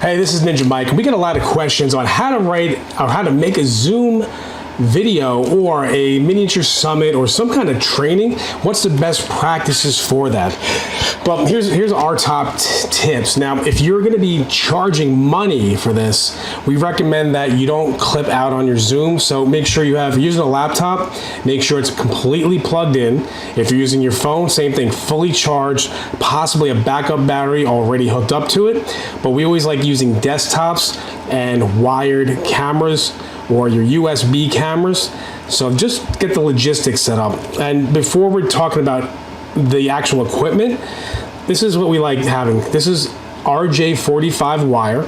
Hey, this is Ninja Mike. We get a lot of questions on how to write or how to make a Zoom video or a miniature summit or some kind of training. What's the best practices for that? Well, here's our top tips. Now, if you're going to be charging money for this, we recommend that you don't clip out on your Zoom. So make sure if you're using a laptop, make sure it's completely plugged in. If you're using your phone, same thing, fully charged, possibly a backup battery already hooked up to it. But we always like using desktops and wired cameras or your USB cameras. So just get the logistics set up. And before we're talking about the actual equipment, this is what we like having. This is RJ45 wire.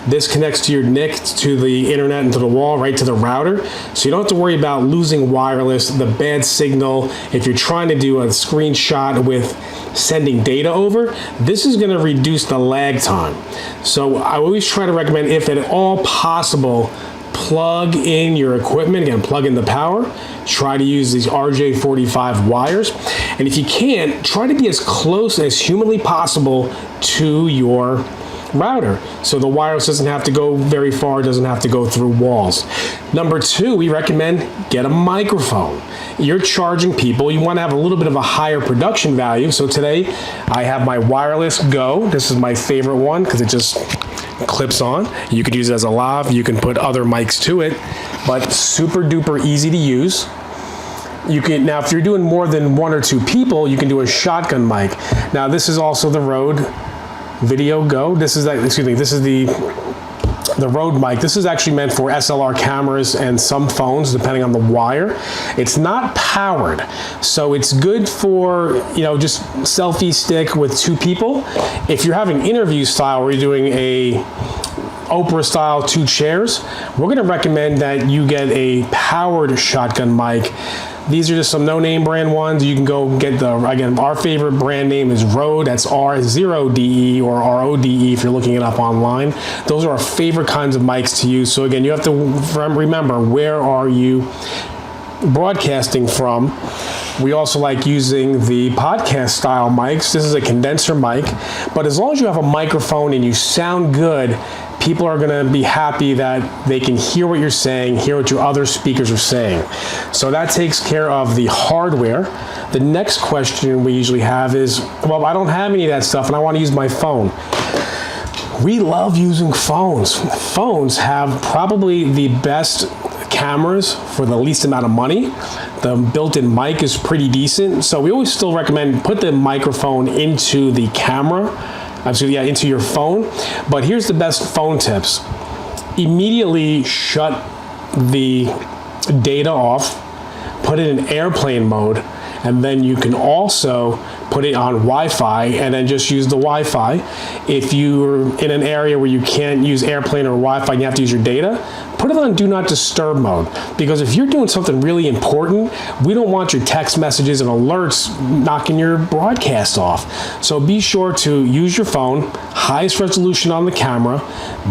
This connects to your NIC, to the internet, and to the wall, right to the router. So you don't have to worry about losing wireless, the bad signal. If you're trying to do a screenshot with sending data over, this is gonna reduce the lag time. So I always try to recommend, if at all possible, plug in your equipment. Again, plug in the power. Try to use these RJ45 wires. And if you can't, try to be as close as humanly possible to your router. So the wireless doesn't have to go very far, doesn't have to go through walls. Number two, we recommend get a microphone. You're charging people, you want to have a little bit of a higher production value. So today I have my wireless Go. This is my favorite one because it just clips on. You could use it as a lav, you can put other mics to it, but super duper easy to use. You can, now if you're doing more than one or two people, you can do a shotgun mic. Now this is also the Rode Video Go. This is the Rode mic. This is actually meant for SLR cameras and some phones, depending on the wire. It's not powered, so it's good for, just selfie stick with two people. If you're having interview style, where you're doing a Oprah style 2 chairs, we're going to recommend that you get a powered shotgun mic. These are just some no-name brand ones. You can go get again, our favorite brand name is Rode. That's R0DE or RODE if you're looking it up online. Those are our favorite kinds of mics to use. So again, you have to remember, where are you broadcasting from? We also like using the podcast style mics. This is a condenser mic, but as long as you have a microphone and you sound good, people are gonna be happy that they can hear what you're saying, hear what your other speakers are saying. So that takes care of the hardware. The next question we usually have is, well, I don't have any of that stuff and I wanna use my phone. We love using phones. Phones have probably the best cameras for the least amount of money. The built-in mic is pretty decent. So we always still recommend put the microphone into the camera, into your phone. But here's the best phone tips. Immediately shut the data off, put it in airplane mode, and then you can also put it on Wi-Fi and then just use the Wi-Fi. If you're in an area where you can't use airplane or Wi-Fi and you have to use your data, put it on do not disturb mode, because if you're doing something really important, we don't want your text messages and alerts knocking your broadcast off. So be sure to use your phone, highest resolution on the camera,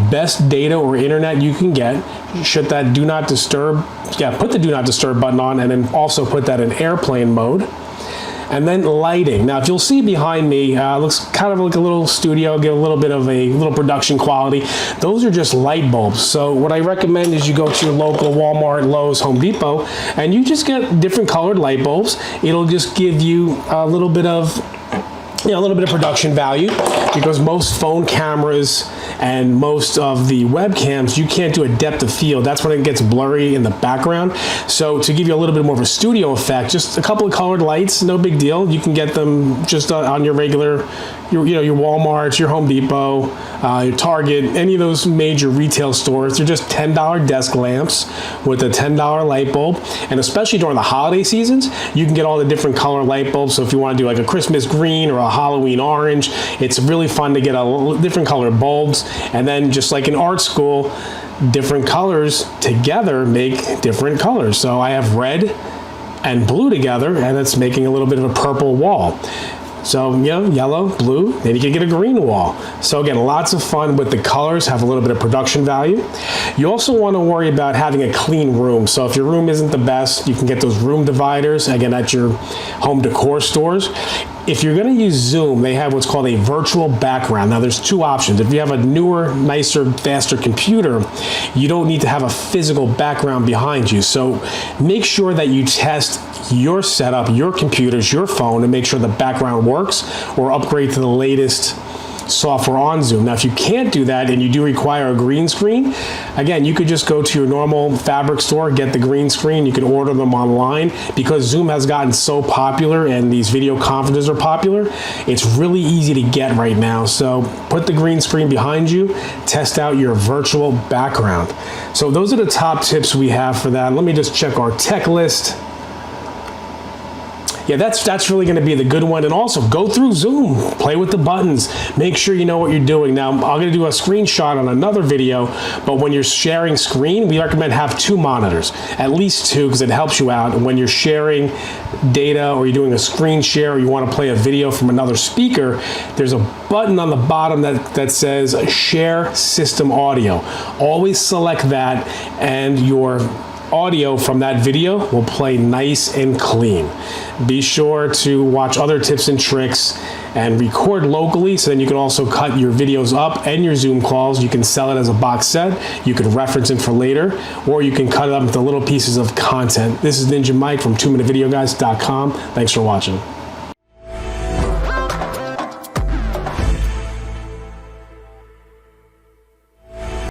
best data or internet you can get, shut that do not disturb, put the do not disturb button on, and then also put that in airplane mode. And then lighting. Now, if you'll see behind me, looks kind of like a little studio, give a little bit of a little production quality. Those are just light bulbs. So what I recommend is you go to your local Walmart, Lowe's, Home Depot, and you just get different colored light bulbs. It'll just give you a little bit of production value, because most phone cameras and most of the webcams, you can't do a depth of field. That's when it gets blurry in the background. So to give you a little bit more of a studio effect, just a couple of colored lights, no big deal. You can get them just on your regular, your Walmart, your Home Depot, your Target, any of those major retail stores. They're just $10 desk lamps with a $10 light bulb. And especially during the holiday seasons, you can get all the different color light bulbs. So if you want to do like a Christmas green or a Halloween orange, it's really fun to get a different colored bulbs. And then just like in art school, different colors together make different colors. So I have red and blue together, and it's making a little bit of a purple wall. So, yellow, blue, then you can get a green wall. So again, lots of fun with the colors, have a little bit of production value. You also want to worry about having a clean room. So if your room isn't the best, you can get those room dividers, again, at your home decor stores. if you're going to use Zoom, they have what's called a virtual background. Now, there's two options. If you have a newer, nicer, faster computer, you don't need to have a physical background behind you. So make sure that you test your setup, your computers, your phone, to make sure the background works, or upgrade to the latest software on Zoom. Now, if you can't do that and you do require a green screen, again, you could just go to your normal fabric store, get the green screen. You can order them online. Because Zoom has gotten so popular and these video conferences are popular, it's really easy to get right now. So put the green screen behind you, test out your virtual background. So those are the top tips we have for that. Let me just check our tech list. Yeah, that's really going to be the good one. And also, go through Zoom, play with the buttons, make sure you know what you're doing. Now, I'm going to do a screenshot on another video, but when you're sharing screen, we recommend have 2 monitors, at least 2, because it helps you out. And when you're sharing data, or you're doing a screen share, or you want to play a video from another speaker, there's a button on the bottom that says Share System Audio. Always select that, and your audio from that video will play nice and clean. Be sure to watch other tips and tricks and record locally, so then you can also cut your videos up and your Zoom calls. You can sell it as a box set, you can reference it for later, or you can cut it up into little pieces of content. This is Ninja Mike from 2MinuteVideoGuys.com. Thanks for watching.